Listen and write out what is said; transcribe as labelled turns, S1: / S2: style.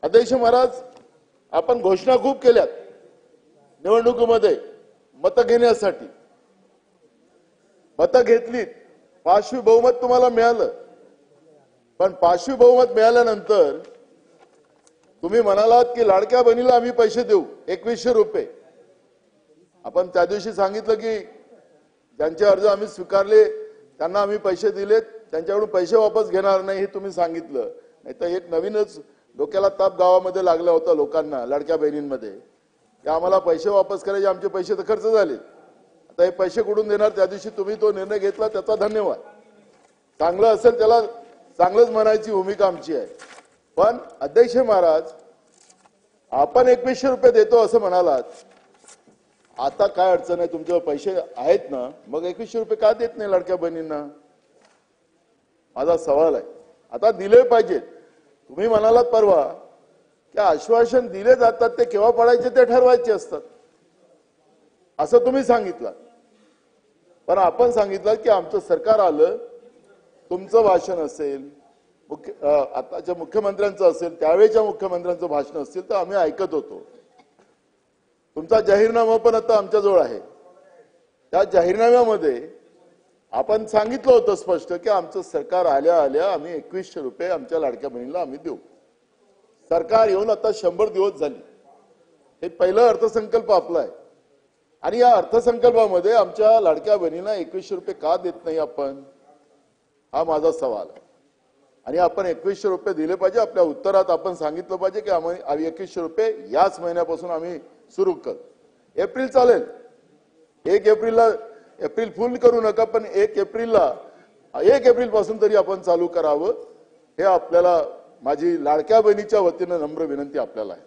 S1: अध्यक्ष महाराज, आपण घोषणा खूप केल्यात निवडणुकीमध्ये मतं घेण्यासाठी. मतं घेतलीत, पाचवी बहुमत तुम्हाला मिळालं. पण पाचवी बहुमत मिळाल्यानंतर तुम्ही म्हणालात की लाडक्या बहिणीला आम्ही पैसे देऊ 2100 रुपये. आपण त्या दिवशी सांगितलं की ज्यांचे अर्ज आम्ही स्वीकारले त्यांना आम्ही पैसे दिलेत, त्यांच्याकडून पैसे वापस घेणार नाही हे तुम्ही सांगितलं. नाही तर एक नवीनच डोक्याला ताप गावामध्ये लागला होता लोकांना, लाडक्या बहिणींमध्ये, की आम्हाला पैसे वापस करायचे, आमचे पैसे तर खर्च झाले, आता हे पैसे कुठून देणार. त्या दिवशी तुम्ही तो निर्णय घेतला, त्याचा धन्यवाद. चांगलं असेल त्याला चांगलंच म्हणायची भूमिका आमची आहे. पण अध्यक्ष महाराज, आपण 2100 रुपये देतो असं म्हणालात. आता काय अडचण आहे, तुमच्यावर पैसे आहेत ना, मग 2100 रुपये का देत नाही लाडक्या बहिणींना? माझा सवाल आहे. आता दिले पाहिजेत. तुम्ही म्हणालात परवा की आश्वासन दिले जातात ते केव्हा पडायचे ते ठरवायचे असतात असं तुम्ही सांगितलं. पण आपण सांगितलं की आमचं सरकार आलं, तुमचं भाषण असेल, आताच्या मुख्यमंत्र्यांचं असेल, त्यावेळेच्या मुख्यमंत्र्यांचं भाषण असेल तर आम्ही ऐकत होतो. तुमचा जाहीरनामा पण आता आमच्याजवळ आहे. त्या जाहीरनाम्यामध्ये आपण सांगितलं होतं स्पष्ट की आमचं सरकार आल्या आल्या आम्ही 2100 रुपये आमच्या लाडक्या बहिणीला आम्ही देऊ. सरकार येऊन आता 100 दिवस झाले. हे पहिलं अर्थसंकल्प आपला आहे आणि या अर्थसंकल्पामध्ये आमच्या लाडक्या बहिणींना 2100 रुपये का देत नाही आपण, हा माझा सवाल आहे. आणि आपण 2100 रुपये दिले पाहिजे. आपल्या उत्तरात आपण सांगितलं पाहिजे की आम्ही 2100 रुपये याच महिन्यापासून आम्ही सुरू करू. एप्रिल चालेल, 1 एप्रिलला, एप्रिल फुल करू नका, पण 1 एप्रिल पासून तरी आपण चालू करावं. हे आपल्याला माझी लाडक्या बहिणीच्या वतीनं नम्र विनंती आपल्याला आहे.